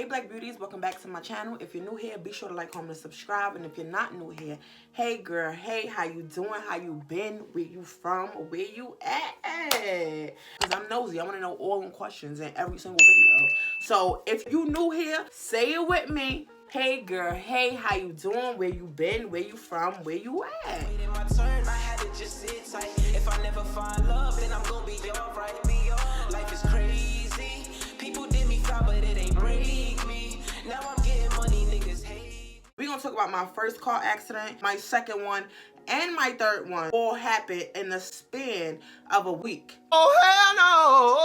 Black Beauties, welcome back to my channel. If you're new here, be sure to like, comment, and subscribe. And if you're not new here, hey girl, hey, how you doing? How you been? Where you from? Where you at? Because I'm nosy. I want to know all them questions in every single video. So if you new here, say it with me. Hey girl, hey, how you doing? Where you been? Where you from? Where you at? Waiting my turn, I had to just sit tight. If I never find love, then I'm gonna be alright. Life is crazy. People did me foul, but it ain't break me. Now I'm getting money, niggas hate. We're gonna talk about my first car accident, my second one, and my third one. All happened in the span of a week. Oh hell no!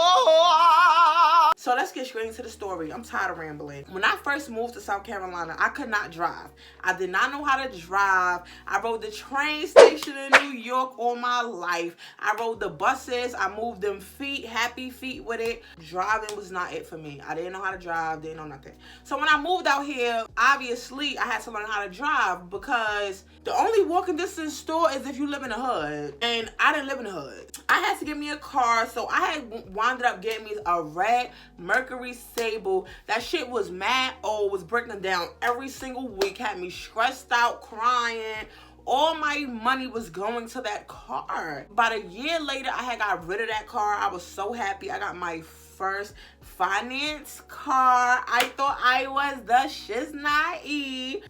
So let's get straight into the story. I'm tired of rambling. When I first moved to South Carolina, I could not drive. I did not know how to drive. I rode the train station in New York all my life. I rode the buses. I moved them feet, happy feet with it. Driving was not it for me. I didn't know how to drive, didn't know nothing. So when I moved out here, obviously I had to learn how to drive because the only walking distance store is if you live in the hood. And I didn't live in the hood. I had to get me a car, so I had wound up getting me a red Mercury Sable. That shit was mad old, was breaking down every single week, had me stressed out, crying. All my money was going to that car. About a year later, I had got rid of that car. I was so happy. I got my first finance car. I thought I was the shiznai.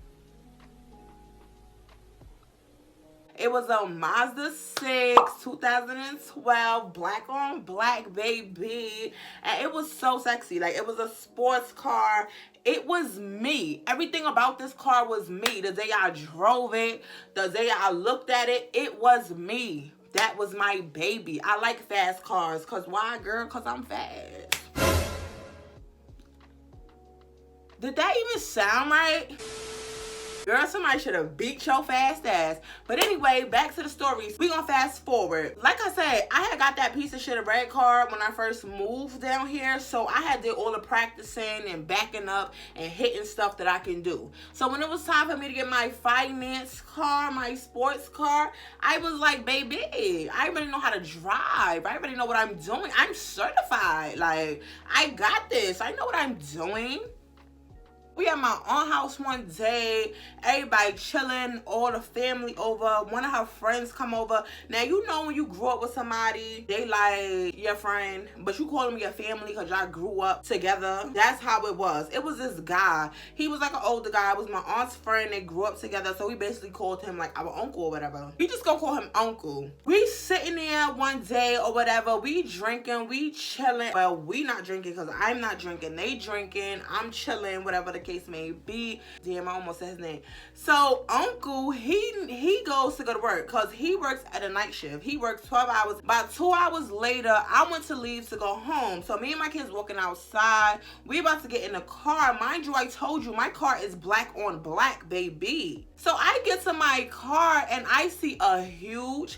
It was a Mazda 6, 2012, black on black, baby. And it was so sexy. Like, it was a sports car. It was me. Everything about this car was me. The day I drove it, the day I looked at it, it was me. That was my baby. I like fast cars. Because why, girl? Because I'm fast. Did that even sound right? Girl, somebody should have beat your fast ass. But anyway, back to the stories. We gonna fast forward. Like I said, I had got that piece of shit, a red car, when I first moved down here. So I had did all the practicing and backing up and hitting stuff that I can do. So when it was time for me to get my finance car, my sports car, I was like, baby, I already know how to drive. I already know what I'm doing. I'm certified. Like, I got this. I know what I'm doing. We at my aunt's house one day, everybody chilling, all the family over, one of her friends come over. Now, you know when you grew up with somebody, they like your friend, but you call them your family because y'all grew up together. That's how it was. It was this guy. He was like an older guy. It was my aunt's friend. They grew up together, so we basically called him like our uncle or whatever. We just gonna call him uncle. We sitting there one day or whatever. We drinking, we chilling. Well, we not drinking because I'm not drinking. They drinking, I'm chilling, whatever the case may be. Damn, I almost said his name. So uncle, he goes to go to work because he works at a night shift. He works 12 hours. About 2 hours later, I went to leave to go home. So me and my kids walking outside. We about to get in the car. Mind you, I told you my car is black on black, baby. So I get to my car and I see a huge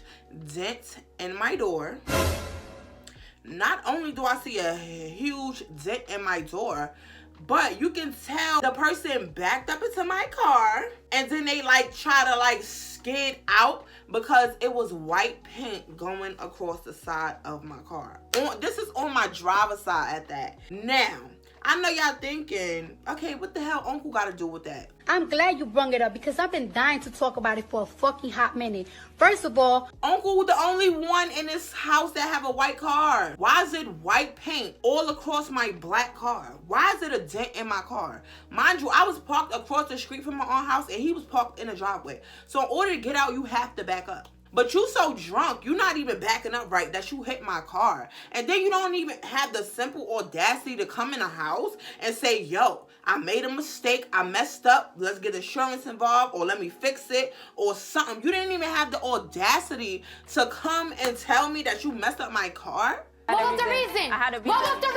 dent in my door. Not only do I see a huge dent in my door, but you can tell the person backed up into my car and then they like try to like skid out because it was white paint going across the side of my car. This is on my driver's side at that. Now, I know y'all thinking, okay, what the hell uncle got to do with that? I'm glad you brung it up because I've been dying to talk about it for a fucking hot minute. First of all, uncle the only one in this house that have a white car. Why is it white paint all across my black car? Why is it a dent in my car? Mind you, I was parked across the street from my own house and he was parked in the driveway. So in order to get out, you have to back up. But you so drunk, you're not even backing up right that you hit my car. And then you don't even have the simple audacity to come in the house and say, yo, I made a mistake, I messed up, let's get insurance involved, or let me fix it, or something. You didn't even have the audacity to come and tell me that you messed up my car. What was the reason? What was the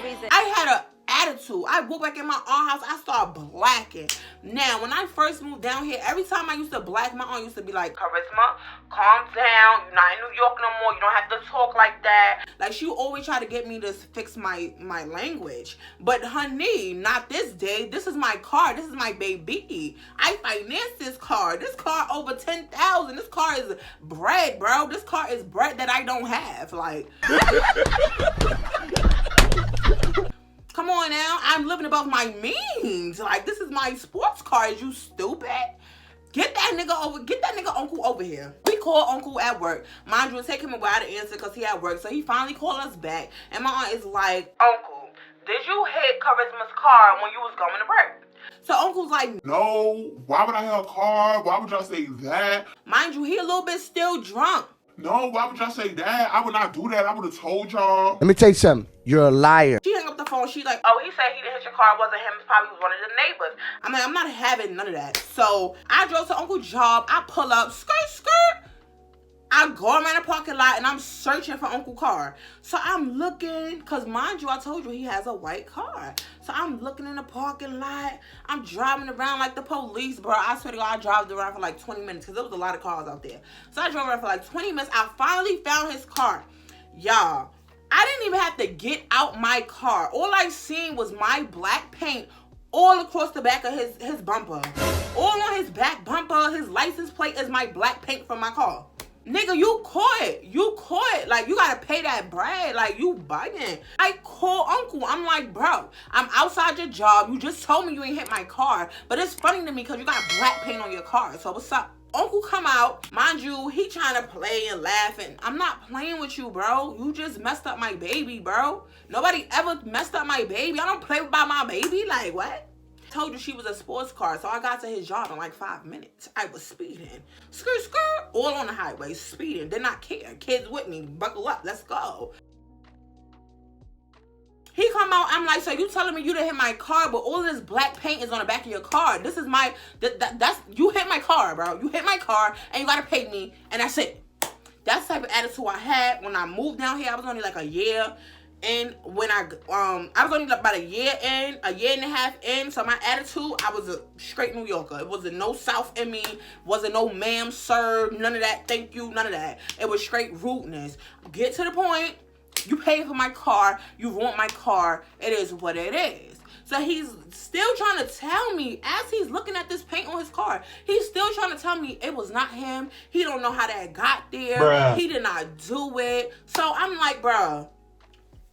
reason? I had an attitude. I walked back in my aunt's house, I started blacking. Now, when I first moved down here, every time I used to black, my aunt used to be like, Charisma, calm down. You're not in New York no more. You don't have to talk like that. Like, she always tried to get me to fix my language. But honey, not this day. This is my car. This is my baby. I financed this car. This car over $10,000. This car is bread, bro. This car is bread that I don't have. Like... Come on now, I'm living above my means. Like, this is my sports car, is you stupid? Get that nigga uncle over here. We called uncle at work. Mind you, it take him a while to answer because he at work. So he finally called us back. And my aunt is like, Uncle, did you hit Charisma's car when you was going to work? So uncle's like, no, why would I have a car? Why would y'all say that? Mind you, he a little bit still drunk. No, why would y'all say that? I would not do that. I would have told y'all. Let me tell you something. You're a liar. She hung up the phone. She's like, oh, he said he didn't hit your car. It wasn't him. It probably was one of the neighbors. I'm like, I'm not having none of that. So I drove to Uncle's job. I pull up, skirt. I go around the parking lot and I'm searching for Uncle's car. So I'm looking, because mind you, I told you he has a white car. So I'm looking in the parking lot. I'm driving around like the police, bro. I swear to God, I drove around for like 20 minutes because there was a lot of cars out there. So I drove around for like 20 minutes. I finally found his car. Y'all, I didn't even have to get out my car. All I seen was my black paint all across the back of his bumper. All on his back bumper, his license plate is my black paint from my car. Nigga, you caught. Like, you gotta pay that bread. Like, you bugging. I call Uncle. I'm like, bro, I'm outside your job. You just told me you ain't hit my car. But it's funny to me because you got black paint on your car. So what's up? Uncle come out. Mind you, he trying to play and laugh. And I'm not playing with you, bro. You just messed up my baby, bro. Nobody ever messed up my baby. I don't play about my baby. Like, what? Told you she was a sports car, so I got to his job in like 5 minutes. I was speeding. Skirt, all on the highway, speeding. Did not care. Kids with me. Buckle up. Let's go. He come out, I'm like, so you telling me you didn't hit my car, but all of this black paint is on the back of your car. This is my, that's, you hit my car, bro. You hit my car, and you gotta pay me, and that's it. That's the type of attitude I had when I moved down here. I was only like a year. And when I was only about a year and a half in, so my attitude, I was a straight New Yorker. It wasn't no South in me, wasn't no ma'am, sir, none of that, thank you, none of that. It was straight rudeness. Get to the point, you pay for my car, you want my car, it is what it is. So he's still trying to tell me, as he's looking at this paint on his car, he's still trying to tell me it was not him. He don't know how that got there. Bruh. He did not do it. So I'm like, bruh,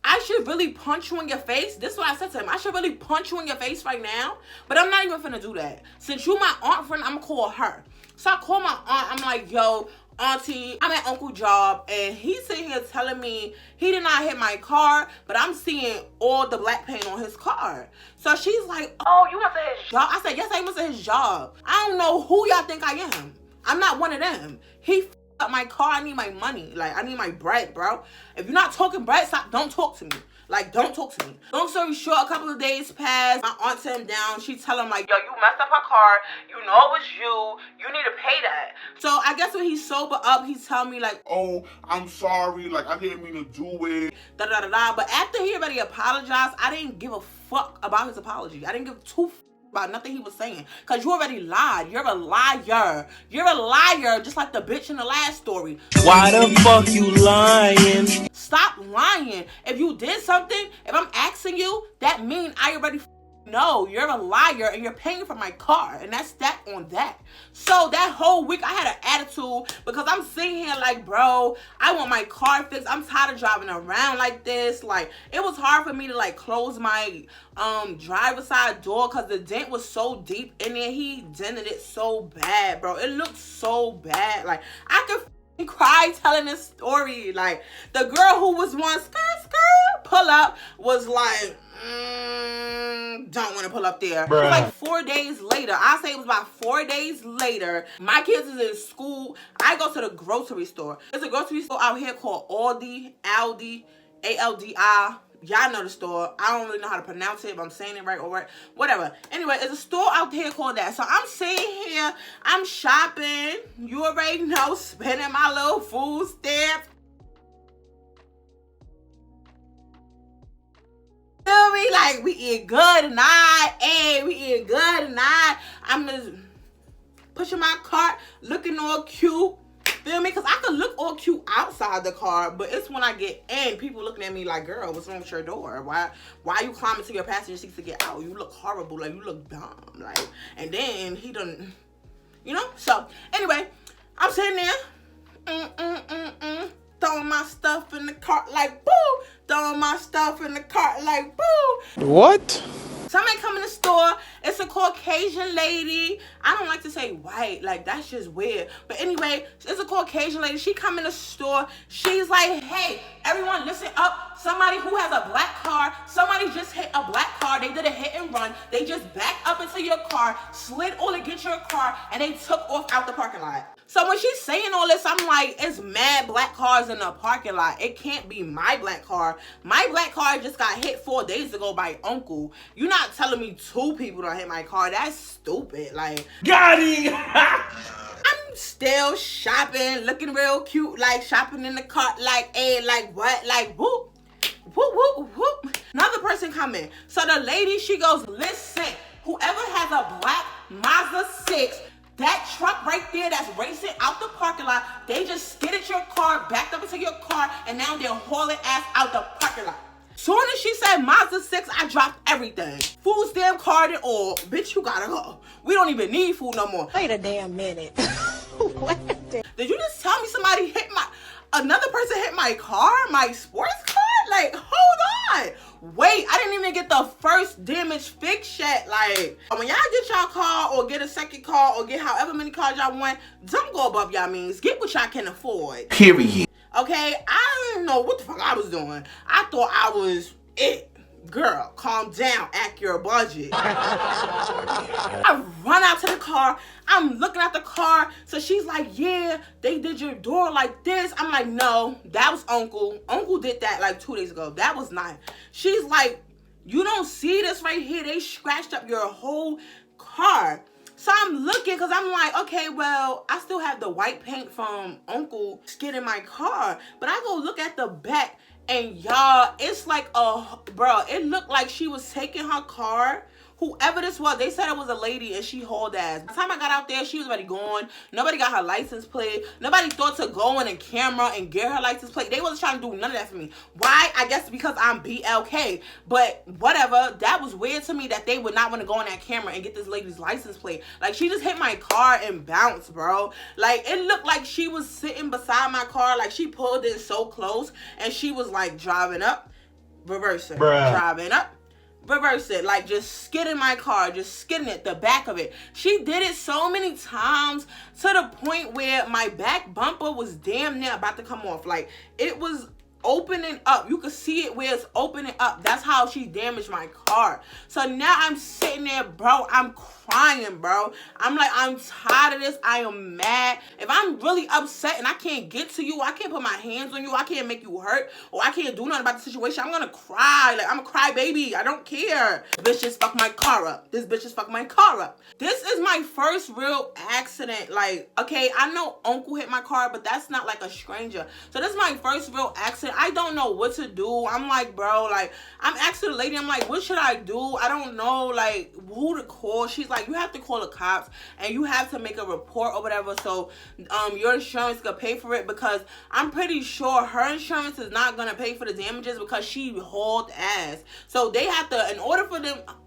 I should really punch you in your face. This is what I said to him. I should really punch you in your face right now. But I'm not even finna do that. Since you my aunt friend, I'm gonna call her. So I call my aunt. I'm like, yo, auntie, I'm at Uncle's job. And he's sitting here telling me he did not hit my car. But I'm seeing all the black paint on his car. So she's like, oh, you went to his job? I said, yes, I went to his job. I don't know who y'all think I am. I'm not one of them. He up my car. I need my money. Like, I need my bread, bro. If you're not talking bread, stop. Don't talk to me. Like, don't talk to me. Long story short, a couple of days passed. My aunt sat him down. She tell him like, yo, you messed up her car. You know it was you. You need to pay that. So I guess when he's sober up, he's telling me like, oh, I'm sorry. Like, I didn't mean to do it. Da-da-da-da. But after he already apologized, I didn't give a fuck about his apology. I didn't give two about nothing he was saying, because you already lied. You're a liar. You're a liar, just like the bitch in the last story. Why the fuck you lying? Stop lying. If you did something, if I'm asking you, that means I already know. You're a liar and you're paying for my car, and that's that on that. So that whole week I had an attitude because I'm sitting here like, bro, I want my car fixed. I'm tired of driving around like this. Like, it was hard for me to like close my driver's side door because the dent was so deep in there. He dented it so bad, bro. It looked so bad. Like, I could cry telling this story. Like, the girl who was one skirt pull up was like, don't want to pull up there. Bruh. Like 4 days later, I say it was about 4 days later, my kids is in school. I go to the grocery store. There's a grocery store out here called Aldi, A-L-D-I. Y'all know the store. I don't really know how to pronounce it, if I'm saying it right or right. Whatever. Anyway, there's a store out here called that. So I'm sitting here, I'm shopping. You already know, spending my little food stamps. Feel me? Like, we eat good tonight. Hey, we eat good tonight. I'm just pushing my cart, looking all cute. Feel me? Because I could look all cute outside the car, but it's when I get in, people looking at me like, girl, what's wrong with your door? Why you climbing to your passenger seat to get out? You look horrible. Like, you look dumb. Like, and then he done, you know? So, anyway, I'm sitting there. throwing my stuff in the cart like boo, throwing my stuff in the cart like boo. What? Somebody come in the store, it's a Caucasian lady. I don't like to say white, like that's just weird. But anyway, it's a Caucasian lady. She come in the store, she's like, hey, everyone listen up. Somebody who has a black car, somebody just hit a black car. They did a hit and run. They just backed up into your car, slid all against your car, and they took off out the parking lot. So when she's saying all this, I'm like, it's mad black cars in the parking lot. It can't be my black car. My black car just got hit 4 days ago by Uncle. You're not telling me 2 people don't hit my car. That's stupid. Like, Got it! I'm still shopping, looking real cute, like shopping in the cart, like, hey, like what? Like, whoop, whoop, whoop, whoop. Another person come in. So the lady, she goes, listen, whoever has a black Mazda 6, that truck right there that's racing out the parking lot, they just skidded your car, backed up into your car, and now they're hauling ass out the parking lot. Soon as she said Mazda 6, I dropped everything. Food stamp card and all. Bitch, you gotta go. We don't even need food no more. Wait a damn minute. Did you just tell me somebody hit another person hit my car, my sports car? Like, hold on. Wait, I didn't even get the first damage fixed yet. Like, when y'all get y'all car or get a second car or get however many cars y'all want, don't go above y'all means. Get what y'all can afford. Period. Okay, I don't know what the fuck I was doing. I thought I was it. Girl, calm down, act your budget. I run out to the car. I'm looking at the car. So she's like, yeah, they did your door like this. I'm like, no, that was Uncle. Uncle did that like 2 days ago. That was not. She's like, you don't see this right here? They scratched up your whole car. So I'm looking because I'm like, okay, well, I still have the white paint from Uncle skidding my car. But I go look at the back. And y'all, it's like bro, it looked like she was taking her car. Whoever this was, they said it was a lady and she hauled ass. By the time I got out there, she was already gone. Nobody got her license plate. Nobody thought to go in a camera and get her license plate. They wasn't trying to do none of that for me. Why? I guess because I'm BLK. But whatever, that was weird to me that they would not want to go on that camera and get this lady's license plate. Like, she just hit my car and bounced, bro. Like, it looked like she was sitting beside my car. Like, she pulled in so close and she was like driving up, reversing, driving up, reverse it, like just skidding my car, just skidding it, the back of it. She did it so many times to the point where my back bumper was damn near about to come off. Like, it was opening up. You could see it where it's opening up. That's how she damaged my car. So now I'm sitting there, bro, I'm crying, bro. I'm like, I'm tired of this. I am mad. If I'm really upset and I can't get to you, I can't put my hands on you, I can't make you hurt, or I can't do nothing about the situation, I'm gonna cry. Like, I'm a cry baby. I don't care. This bitch just fucked my car up. This bitch just fucked my car up. This is my first real accident. Like, okay, I know Uncle hit my car, but that's not like a stranger. So this is my first real accident. I don't know what to do. I'm like, bro, like, I'm asking the lady, I'm like, what should I do? I don't know, like, who to call. She's like, you have to call the cops and you have to make a report or whatever, so your insurance could pay for it, because I'm pretty sure her insurance is not gonna pay for the damages because she hauled ass. So they have to, in order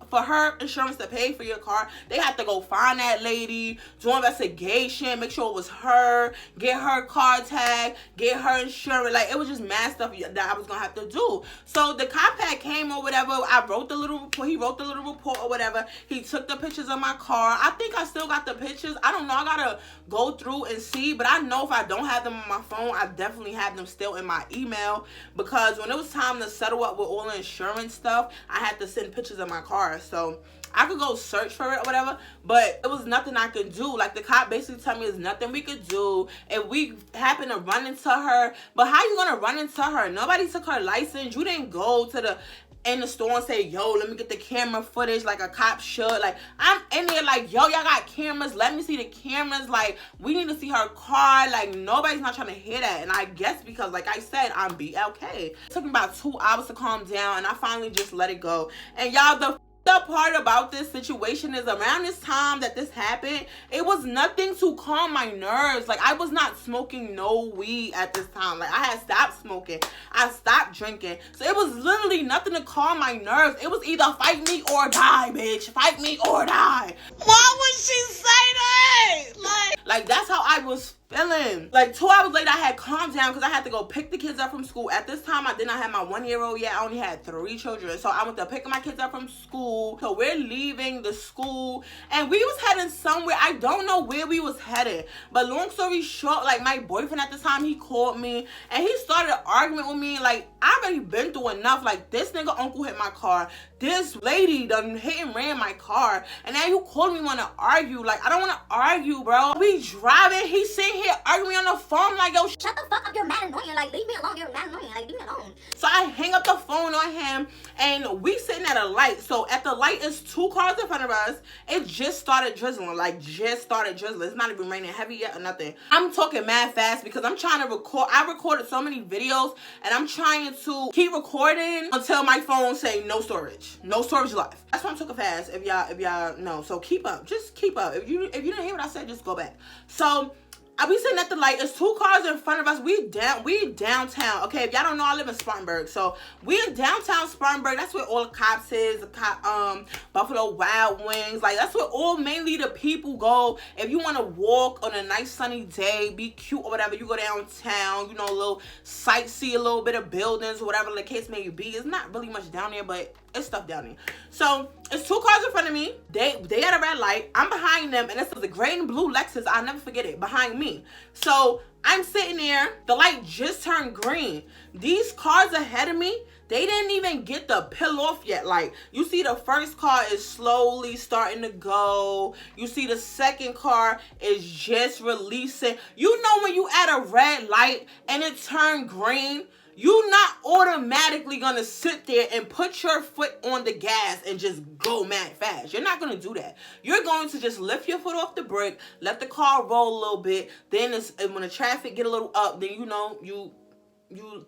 for her insurance to pay for your car, they have to go find that lady, do investigation, make sure it was her, get her car tag, get her insurance. Like, it was just mad stuff that I was gonna have to do. So the cop had came or whatever. I wrote the little report. He wrote the little report or whatever. He took the pictures of my car. I think I still got the pictures. I don't know. I gotta go through and see. But I know if I don't have them on my phone, I definitely have them still in my email, because when it was time to settle up with all the insurance stuff, I had to send pictures of my car. So I could go search for it or whatever, but it was nothing I could do. Like, the cop basically told me there's nothing we could do if we happen to run into her. But how you gonna run into her? Nobody took her license. You didn't go to in the store and say, yo, let me get the camera footage like a cop should. Like, I'm in there like, yo, y'all got cameras, let me see the cameras. Like, we need to see her car. Like, nobody's not trying to hear that. And I guess because, like I said, I'm BLK. It took me about 2 hours to calm down, and I finally just let it go. And y'all, the part about this situation is, around this time that this happened, it was nothing to calm my nerves. Like, I was not smoking no weed at this time. Like, I had stopped smoking, I stopped drinking, so it was literally nothing to calm my nerves. It was either fight me or die, bitch. Fight me or die. Why would she say that? Like that's how I was feeling. Like 2 hours later, I had calmed down because I had to go pick the kids up from school. At this time, I did not have my 1-year-old yet. I only had 3 children. So I went to pick my kids up from school. So we're leaving the school and we was heading somewhere. I don't know where we was headed. But long story short, like my boyfriend at the time, he called me and he started arguing with me. Like I already been through enough. Like this nigga uncle hit my car. This lady done hit and ran my car. And now you called me want to argue. Like I don't want to argue, bro. We driving. He sitting here arguing on the phone like, yo, shut the fuck up, you're mad annoying. Like, leave me alone, you're mad annoying. Like, leave me alone. So I hang up the phone on him and we sitting at a light. So at the light is 2 cars in front of us. It just started drizzling. Like just started drizzling. It's not even raining heavy yet or nothing. I'm talking mad fast because I'm trying to record. I recorded so many videos and I'm trying to keep recording until my phone say no storage. No storage left. That's why I'm talking fast. If y'all know. So keep up. Just keep up. If you didn't hear what I said, just go back. So I be sitting at the light. There's 2 cars in front of us. We downtown. Okay, if y'all don't know, I live in Spartanburg. So we in downtown Spartanburg. That's where all the cops is. The Buffalo Wild Wings. Like that's where all mainly the people go. If you want to walk on a nice sunny day, be cute or whatever, you go downtown. You know, a little sightsee, a little bit of buildings, whatever the case may be. It's not really much down there, but it's stuff down there. So it's 2 cars in front of me. They at a red light. I'm behind them, and it's the gray and blue Lexus. I'll never forget it. Behind me. So I'm sitting there. The light just turned green. These cars ahead of me, they didn't even get the peel off yet. Like you see, the first car is slowly starting to go. You see the second car is just releasing. You know when you at a red light and it turned green, you're not automatically gonna sit there and put your foot on the gas and just go mad fast. You're not gonna do that. You're going to just lift your foot off the brake, let the car roll a little bit. Then when the traffic get a little up, then you know you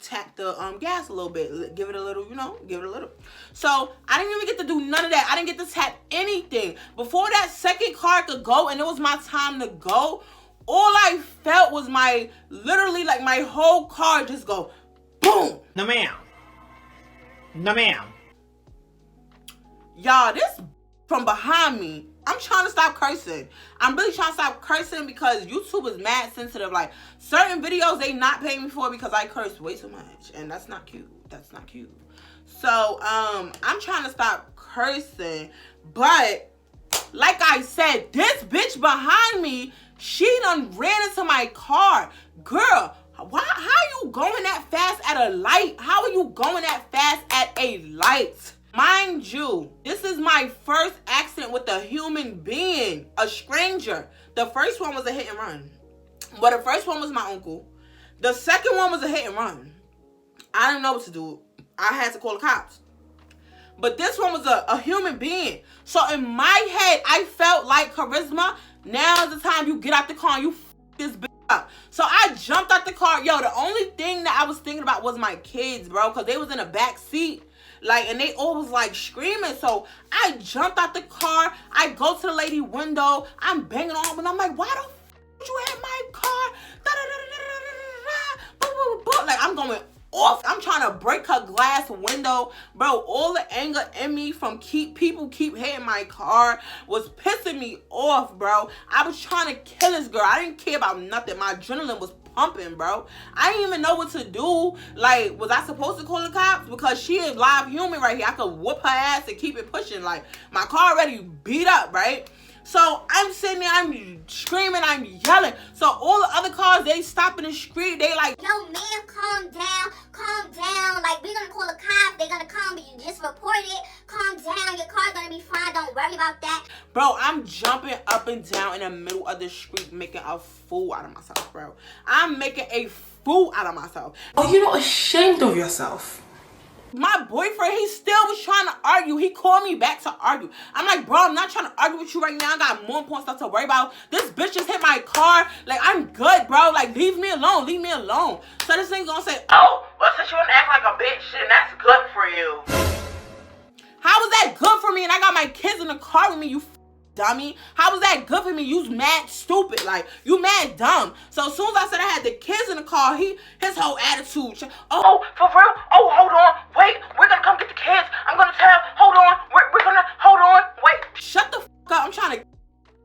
tap the gas a little bit, give it a little, give it a little. So I didn't even get to do none of that. I didn't get to tap anything. Before that second car could go and it was my time to go, all I felt was literally like my whole car just go boom. No ma'am. No ma'am. Y'all, this from behind me. I'm trying to stop cursing. I'm really trying to stop cursing because YouTube is mad sensitive. Like certain videos they not paying me for because I curse way too much. And that's not cute. That's not cute. So I'm trying to stop cursing. But like I said, this bitch behind me, she done ran into my car. Girl, how you going that fast at a light? How are you going that fast at a light? Mind you, this is my first accident with a human being, a stranger. The first one was a hit and run. But the first one was my uncle. The second one was a hit and run. I didn't know what to do. I had to call the cops. But this one was a human being. So in my head, I felt like, Charisma, now is the time you get out the car and you this bitch up. So I jumped out the car. Yo, the only thing that I was thinking about was my kids, bro, because they was in the back seat. Like, and they all was like screaming. So I jumped out the car. I go to the lady window. I'm banging on, and I'm like, why the f you hit my car? Like, I'm going off. I'm trying to break her glass window. Bro, all the anger in me from people keep hitting my car was pissing me off, bro. I was trying to kill this girl. I didn't care about nothing. My adrenaline was pumping, bro. I didn't even know what to do. Like, was I supposed to call the cops? Because she is live human right here. I could whoop her ass and keep it pushing. Like, my car already beat up, right? So I'm sitting there, I'm screaming, I'm yelling. So all the other cars, they stop in the street. They like, yo, man, calm down, calm down. Like, we're gonna call the cops. They're gonna come, but you just report it. Calm down, your car's gonna be fine. Don't worry about that. Bro, I'm jumping up and down in the middle of the street, making a fool out of myself, bro. I'm making a fool out of myself. Oh, you're not ashamed of yourself? My boyfriend, he still was trying to argue. He called me back to argue. I'm like, bro, I'm not trying to argue with you right now. I got more important stuff to worry about. This bitch just hit my car. Like, I'm good, bro. Like, leave me alone. Leave me alone. So this thing gonna say, oh, well, since you wanna act like a bitch, then that's good for you. How was that good for me? And I got my kids in the car with me, you dummy. How was that good for me? You mad stupid. Like, you mad dumb. So as soon as I said I had the kids in the car, his whole attitude. Oh, for real? Oh, hold on. Wait, we're gonna come get the kids. I'm gonna tell. Hold on. We're gonna, hold on. Wait. Shut the fuck up. I'm trying to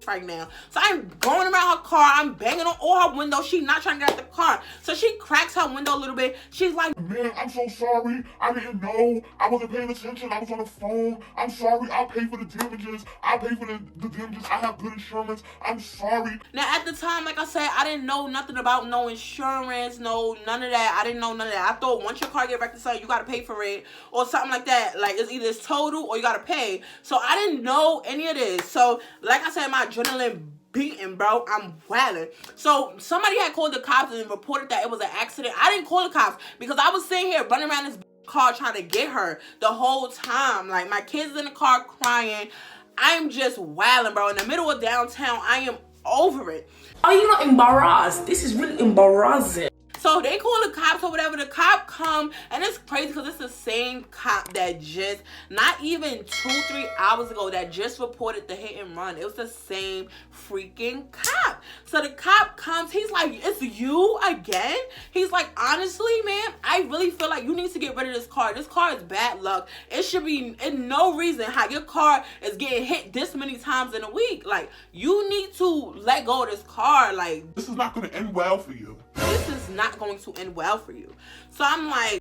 right now. So I'm going around her car. I'm banging on all her windows. She not trying to get out the car. So she cracks her window a little bit. She's like, man, I'm so sorry. I didn't know. I wasn't paying attention. I was on the phone. I'm sorry. I'll pay for the damages. I'll pay for the damages. I have good insurance. I'm sorry. Now, at the time, like I said, I didn't know nothing about no insurance, no, none of that. I didn't know none of that. I thought once your car get back to something, you got to pay for it or something like that. Like, it's either it's total or you got to pay. So I didn't know any of this. So, like I said, my adrenaline beating, bro. I'm wilding. So somebody had called the cops and reported that it was an accident. I didn't call the cops because I was sitting here running around this car trying to get her the whole time. Like, my kids in the car crying. I'm just wilding, bro. In the middle of downtown, I am over it. Are you not embarrassed? This is really embarrassing. So they call the cops or whatever. The cop come, and it's crazy because it's the same cop that just, not even 2-3 hours ago, that just reported the hit and run. It was the same freaking cop. So the cop comes, he's like, it's you again? He's like, honestly, man, I really feel like you need to get rid of this car. This car is bad luck. It should be in no reason how your car is getting hit this many times in a week. Like, you need to let go of this car. Like, this is not going to end well for you. This is not going to end well for you. So I'm like,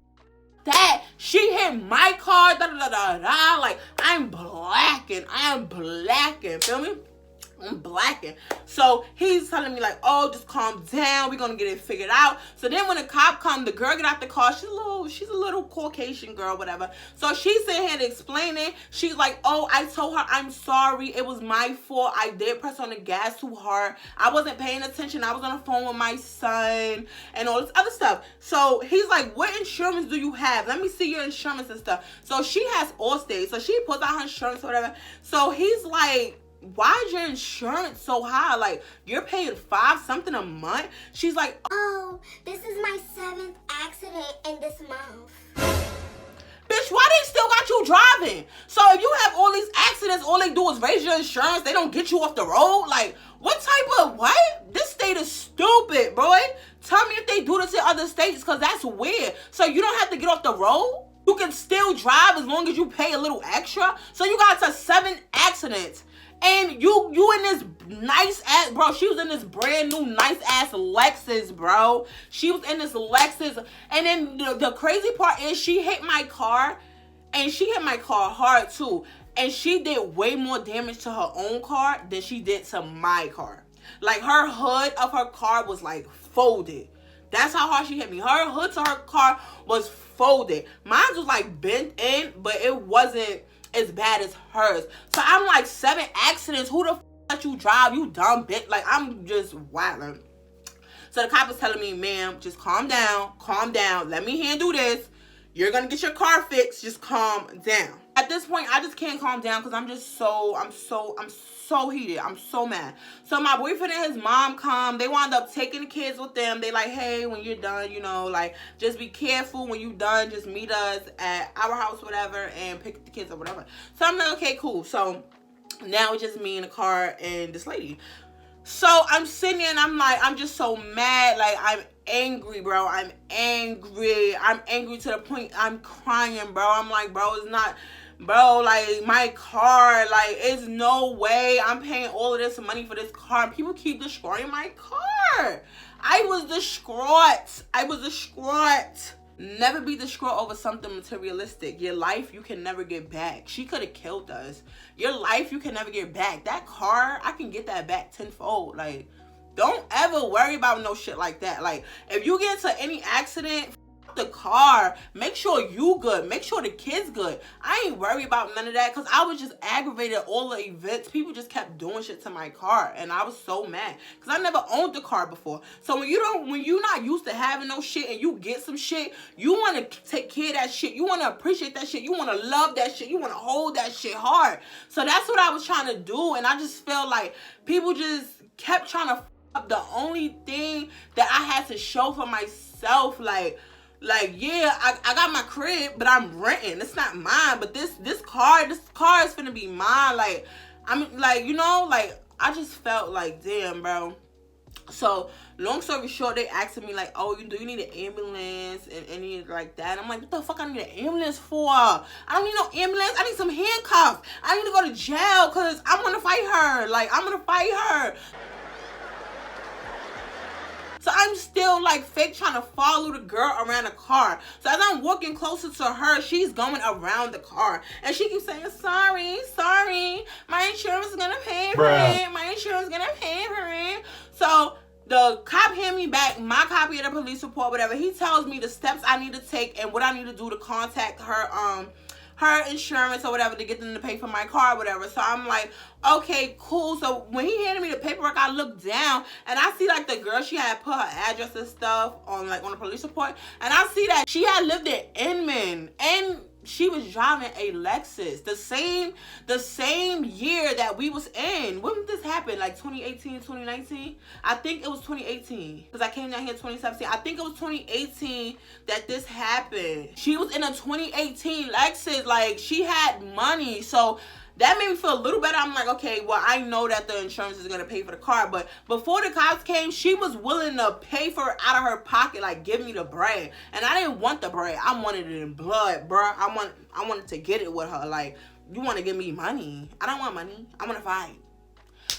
that she hit my car, da da da da. Like, I'm blacking, feel me? I'm blacking. So he's telling me like, oh, just calm down, we're gonna get it figured out. So then when the cop comes, the girl get out the car. She's a little Caucasian girl, whatever. So she's sitting here explaining. She's like, oh, I told her I'm sorry, it was my fault. I did press on the gas too hard. I wasn't paying attention. I was on the phone with my son and all this other stuff. So he's like, what insurance do you have? Let me see your insurance and stuff. So she has Allstate. So she puts out her insurance or whatever. So he's like, why is your insurance so high? Like, you're paying $5 something a month? She's like, oh, this is my 7th accident in this month. Bitch, why they still got you driving? So if you have all these accidents, all they do is raise your insurance. They don't get you off the road. Like, what type of, what? This state is stupid, boy. Tell me if they do this in other states, because that's weird. So you don't have to get off the road? You can still drive as long as you pay a little extra? So you got to 7 accidents. And you in this nice ass, bro, she was in this brand new nice ass Lexus, bro. She was in this Lexus. And then the crazy part is she hit my car, and she hit my car hard too. And she did way more damage to her own car than she did to my car. Like, her hood of her car was like folded. That's how hard she hit me. Her hood to her car was folded. Mine was like bent in, but it wasn't as bad as hers. So I'm like, 7 accidents. Who the f let you drive? You dumb bitch. Like, I'm just wilding. So the cop is telling me, ma'am, just calm down. Calm down. Let me handle this. You're gonna get your car fixed. Just calm down. At this point, I just can't calm down because I'm so heated. I'm so mad. So my boyfriend and his mom come. They wound up taking the kids with them. They like, hey, when you're done, you know, like, just be careful. When you're done, just meet us at our house, whatever, and pick the kids up, whatever. So I'm like, okay, cool. So now it's just me in the car and this lady. So I'm sitting there and I'm like, I'm just so mad. Like, I'm angry, bro. I'm angry. I'm angry to the point I'm crying, bro. I'm like, bro, it's not... Bro, like, my car, like, it's no way I'm paying all of this money for this car. People keep destroying my car. I was distraught. Never be distraught over something materialistic. Your life, you can never get back. She could have killed us. Your life, you can never get back. That car, I can get that back tenfold. Like, don't ever worry about no shit like that. Like, if you get into any accident, the car, make sure you good, make sure the kids good. I ain't worried about none of that because I was just aggravated at all the events. People just kept doing shit to my car and I was so mad because I never owned the car before. So when you're not used to having no shit and you get some shit, you want to take care of that shit. You want to appreciate that shit. You want to love that shit. You want to hold that shit hard. So that's what I was trying to do, and I just felt like people just kept trying to f up the only thing that I had to show for myself. Like, yeah, I got my crib, but I'm renting. It's not mine. But this car is finna be mine. Like, I mean, like, you know, like, I just felt like, damn, bro. So, long story short, they asking me, like, oh, do you need an ambulance and any like that? I'm like, what the fuck I need an ambulance for? I don't need no ambulance. I need some handcuffs. I need to go to jail because I want to fight her. Like, I'm going to fight her. So I'm still like fake trying to follow the girl around the car. So as I'm walking closer to her, she's going around the car. And she keeps saying, sorry, my insurance is gonna pay for it. My insurance is gonna pay for it. So the cop hand me back my copy of the police report, whatever. He tells me the steps I need to take and what I need to do to contact her insurance or whatever to get them to pay for my car or whatever. So I'm like, okay, cool. So when he handed me the paperwork, I looked down and I see like the girl, she had put her address and stuff on like on the police report, and I see that she had lived in Inman and she was driving a Lexus the same year that we was in. When did this happen? Like 2018, 2019? I think it was 2018 because I came down here 2017. I think it was 2018 that this happened. She was in a 2018 Lexus. Like, she had money. So that made me feel a little better. I'm like, okay, well, I know that the insurance is going to pay for the car. But before the cops came, she was willing to pay for it out of her pocket, like, give me the bread. And I didn't want the bread. I wanted it in blood, bro. I wanted to get it with her. Like, you want to give me money? I don't want money. I want to fight.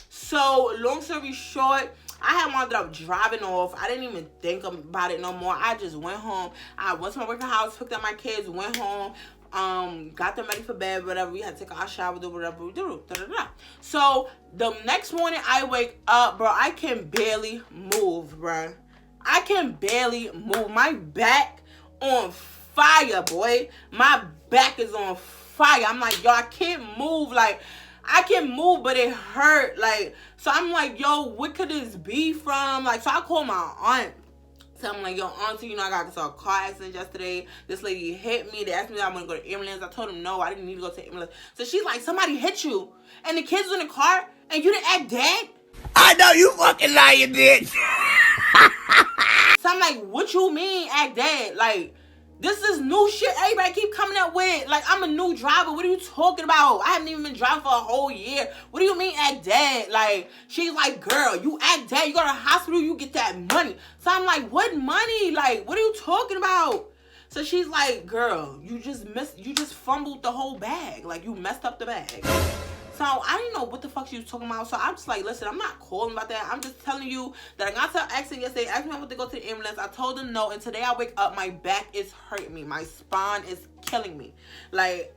So, long story short, I had wound up driving off. I didn't even think about it no more. I just went home. I went to my working house, picked up my kids, went home. Got them ready for bed, whatever. We had to take our shower, do whatever we do. So the next morning I wake up, bro. I can barely move, bro. I can barely move. My back on fire, boy. My back is on fire. I'm like, yo, I can't move. Like, I can move, but it hurt. Like, so I'm like, yo, what could this be from? Like, so I called my aunt. So I'm like, yo, auntie, you know, I got into a car accident yesterday. This lady hit me. They asked me if I want to go to ambulance. I told them no, I didn't need to go to ambulance. So she's like, somebody hit you, and the kids was in the car, and you didn't act dead? I know you fucking lying, bitch. So I'm like, what you mean act dead? Like, this is new shit everybody keep coming up with. Like, I'm a new driver. What are you talking about? I haven't even been driving for a whole year. What do you mean act dead? Like, she's like, girl, you act dead. You go to the hospital, you get that money. So I'm like, what money? Like, what are you talking about? So she's like, girl, you just fumbled the whole bag. Like, you messed up the bag. So I didn't know what the fuck she was talking about. So I'm just like, listen, I'm not calling about that. I'm just telling you that I got to an accident yesterday. Asked me if I want to go to the ambulance. I told them no. And today I wake up, my back is hurting me. My spine is killing me. Like,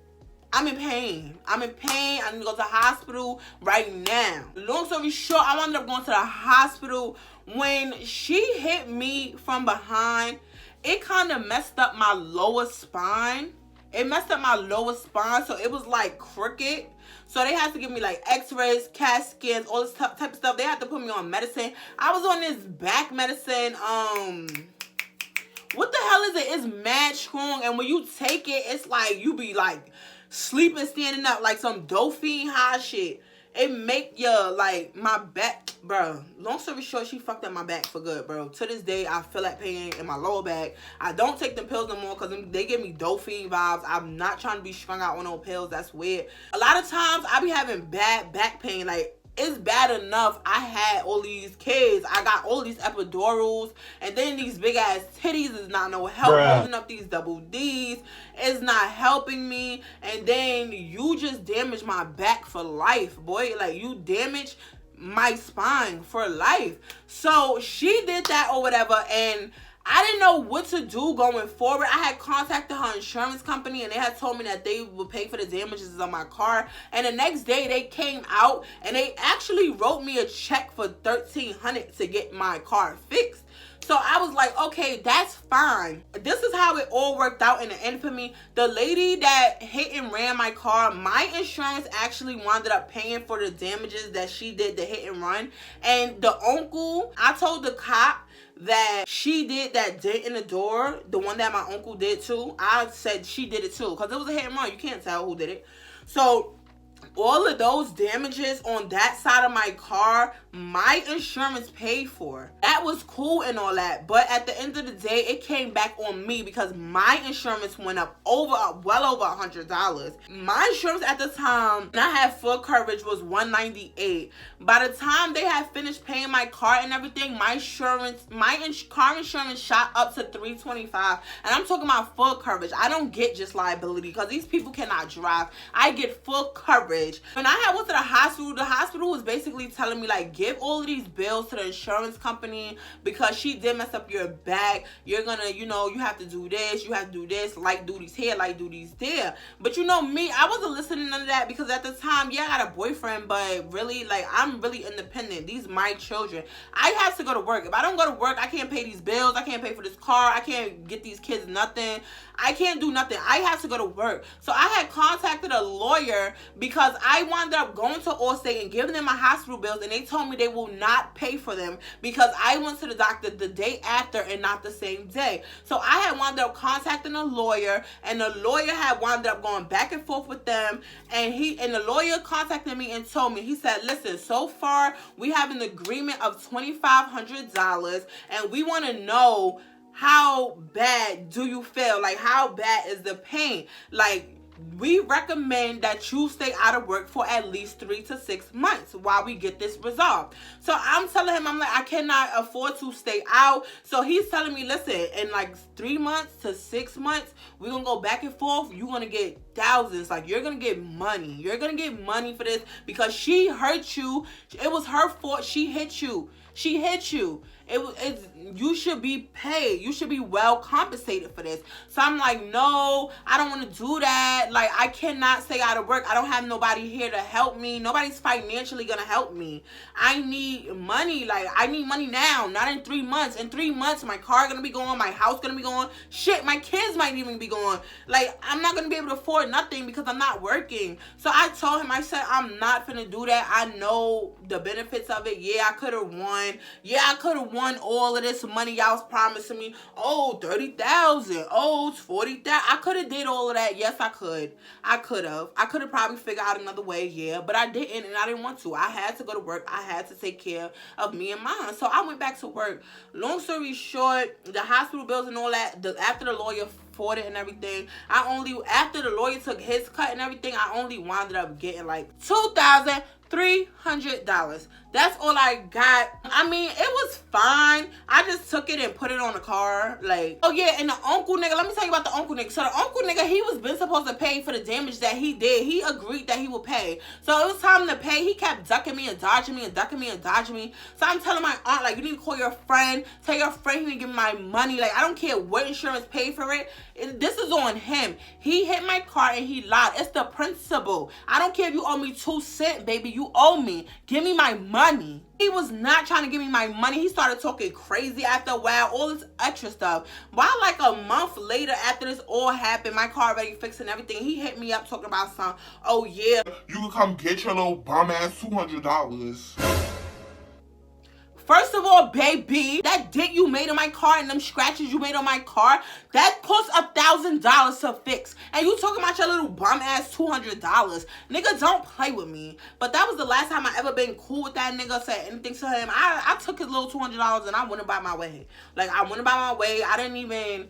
I'm in pain. I'm in pain. I need to go to the hospital right now. Long story short, I wound up going to the hospital. When she hit me from behind, it kind of messed up my lower spine. It messed up my lower spine, so it was like crooked. So they had to give me like x-rays, CAT scans, all this type of stuff. They had to put me on medicine. I was on this back medicine. What the hell is it? It's mad strong. And when you take it, it's like you be like sleeping, standing up like some Dauphine high shit. It make you like my back, bro. Long story short, she fucked up my back for good, bro. To this day, I feel that pain in my lower back. I don't take them pills no more because they give me Dauphine vibes. I'm not trying to be strung out on no pills. That's weird. A lot of times, I be having bad back pain. Like, it's bad enough I had all these kids. I got all these epidurals, and then these big ass titties is not no help. Holding up these double D's is not helping me. And then you just damage my back for life, boy. Like, you damage my spine for life. So she did that or whatever, and I didn't know what to do going forward. I had contacted her insurance company, and they had told me that they would pay for the damages on my car. And the next day, they came out, and they actually wrote me a check for $1,300 to get my car fixed. So I was like, okay, that's fine. This is how it all worked out in the end for me. The lady that hit and ran my car, my insurance actually wound up paying for the damages that she did, the hit and run. And the uncle, I told the cop that she did that dent in the door, the one that my uncle did too. I said she did it too because it was a hit and run. You can't tell who did it. So all of those damages on that side of my car, my insurance paid for. That was cool and all that, but at the end of the day, it came back on me because my insurance went up well over $100. My insurance at the time, and I had full coverage, was $198. By the time they had finished paying my car and everything, my car insurance shot up to $325, and I'm talking about full coverage. I don't get just liability because these people cannot drive. I get full coverage. When I went to the hospital was basically telling me, like, give all of these bills to the insurance company because she did mess up your back. You're gonna, you know, you have to do this, you have to do this, light duties here, light duties there. But you know me, I wasn't listening to none of that because at the time, yeah, I got a boyfriend, but really, like, I'm really independent. These are my children. I have to go to work. If I don't go to work, I can't pay these bills. I can't pay for this car. I can't get these kids nothing. I can't do nothing. I have to go to work. So I had contacted a lawyer because I wound up going to Allstate and giving them my hospital bills, and they told me they will not pay for them because I went to the doctor the day after and not the same day. So I had wound up contacting a lawyer, and the lawyer had wound up going back and forth with them, and the lawyer contacted me and told me, he said, listen, so far we have an agreement of $2,500, and we want to know, how bad do you feel? Like, how bad is the pain? Like, we recommend that you stay out of work for at least 3 to 6 months while we get this resolved. So I'm telling him, I'm like, I cannot afford to stay out. So he's telling me, listen, in like 3 months to 6 months, we're going to go back and forth. You're going to get thousands. Like, you're going to get money. You're going to get money for this because she hurt you. It was her fault. She hit you. She hit you. You should be paid. You should be well compensated for this. So I'm like, no, I don't want to do that. Like, I cannot stay out of work. I don't have nobody here to help me. Nobody's financially gonna help me. I need money. Like, I need money now, not in 3 months. In 3 months, my car gonna be gone, my house gonna be gone. Shit, my kids might even be gone. Like, I'm not gonna be able to afford nothing because I'm not working. So I told him, I said, I'm not gonna do that. I know the benefits of it. Yeah, I could have won. Yeah, I could have won all of this money y'all was promising me. Oh, 30,000. Oh, it's 40,000. I could have did all of that. Yes, I could. I could have probably figured out another way. Yeah, but I didn't, and I didn't want to. I had to go to work. I had to take care of me and mine. So I went back to work. Long story short, the hospital bills and all that, after the lawyer fought it and everything, after the lawyer took his cut and everything, I only wound up getting like $2,300. That's all I got. I mean, it was fine. I just took it and put it on the car. Like, oh yeah, and the uncle nigga, let me tell you about the uncle nigga. So the uncle nigga, he was been supposed to pay for the damage that he did. He agreed that he would pay. So it was time to pay. He kept ducking me and dodging me and ducking me and dodging me. So I'm telling my aunt, like, you need to call your friend. Tell your friend he need to give me my money. Like, I don't care what insurance paid for it. This is on him. He hit my car and he lied. It's the principle. I don't care if you owe me 2 cents, baby. You owe me. Give me my money. He was not trying to give me my money. He started talking crazy after a while, all this extra stuff. While like a month later, after this all happened, my car already fixed and everything, he hit me up talking about something. Oh yeah, you can come get your little bum ass $200. First of all, baby, that dent you made on my car and them scratches you made on my car, that cost $1,000 to fix. And you talking about your little bum ass $200. Nigga, don't play with me. But that was the last time I ever been cool with that nigga, said anything to him. I took his little $200 and I went about my way. Like, I went about my way. I didn't even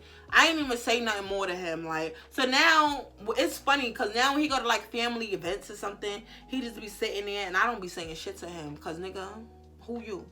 say nothing more to him. Like, so now it's funny because now when he go to like family events or something, he just be sitting there and I don't be saying shit to him because, nigga, who you?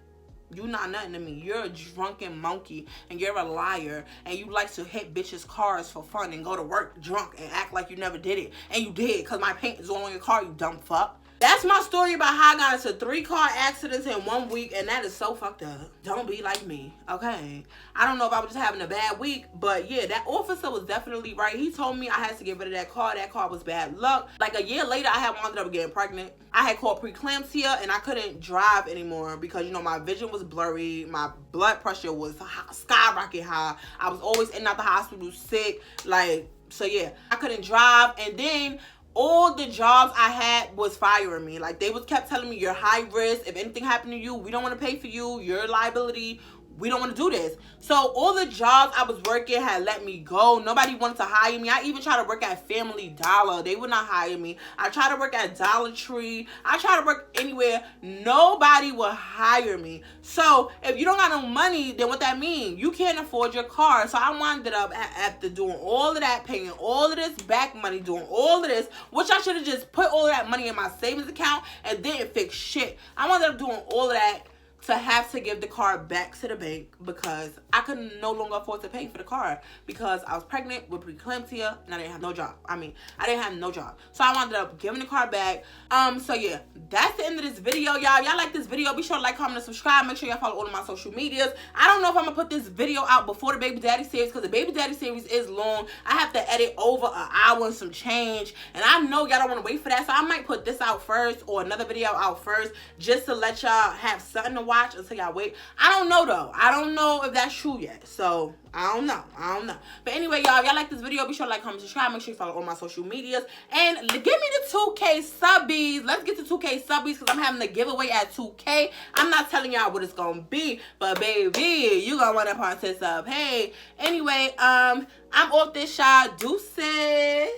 You not nothing to me. You're a drunken monkey and you're a liar and you like to hit bitches' cars for fun and go to work drunk and act like you never did it. And you did because my paint is all on your car, you dumb fuck. That's my story about how I got into 3 car accidents in 1 week, and that is so fucked up. Don't be like me, okay? I don't know if I was just having a bad week, but yeah, that officer was definitely right. He told me I had to get rid of that car. That car was bad luck. Like a year later, I had wound up getting pregnant. I had caught preeclampsia, and I couldn't drive anymore because, you know, my vision was blurry. My blood pressure was skyrocket high. I was always in and out the hospital sick. Like, so yeah, I couldn't drive, and then all the jobs I had was firing me. Like, they kept telling me, you're high risk. If anything happened to you, we don't want to pay for you. Your liability, we don't want to do this. So all the jobs I was working had let me go. Nobody wanted to hire me. I even tried to work at Family Dollar. They would not hire me. I tried to work at Dollar Tree. I tried to work anywhere. Nobody will hire me. So if you don't got no money, then what that mean? You can't afford your car. So I wound up after doing all of that, paying all of this back money, doing all of this, which I should have just put all of that money in my savings account and didn't fix shit. I wound up doing all of that to have to give the car back to the bank because I could no longer afford to pay for the car because I was pregnant with preeclampsia and I didn't have no job. I didn't have no job. So I wound up giving the car back. So yeah, that's the end of this video, y'all. Y'all like this video, be sure to like, comment, and subscribe. Make sure y'all follow all of my social medias. I don't know if I'm gonna put this video out before the baby daddy series because the baby daddy series is long. I have to edit over an hour and some change, and I know y'all don't want to wait for that, so I might put this out first or another video out first just to let y'all have something to watch until y'all wait. I don't know though. I don't know if that's true yet, so I don't know. But anyway, y'all like this video, be sure to like, comment, subscribe. Make sure you follow all my social medias and give me the 2K subbies. Let's get to 2K subbies because I'm having a giveaway at 2K. I'm not telling y'all what it's gonna be, but baby, you gonna want to participate. Hey, anyway, I'm off this, y'all. Deuces.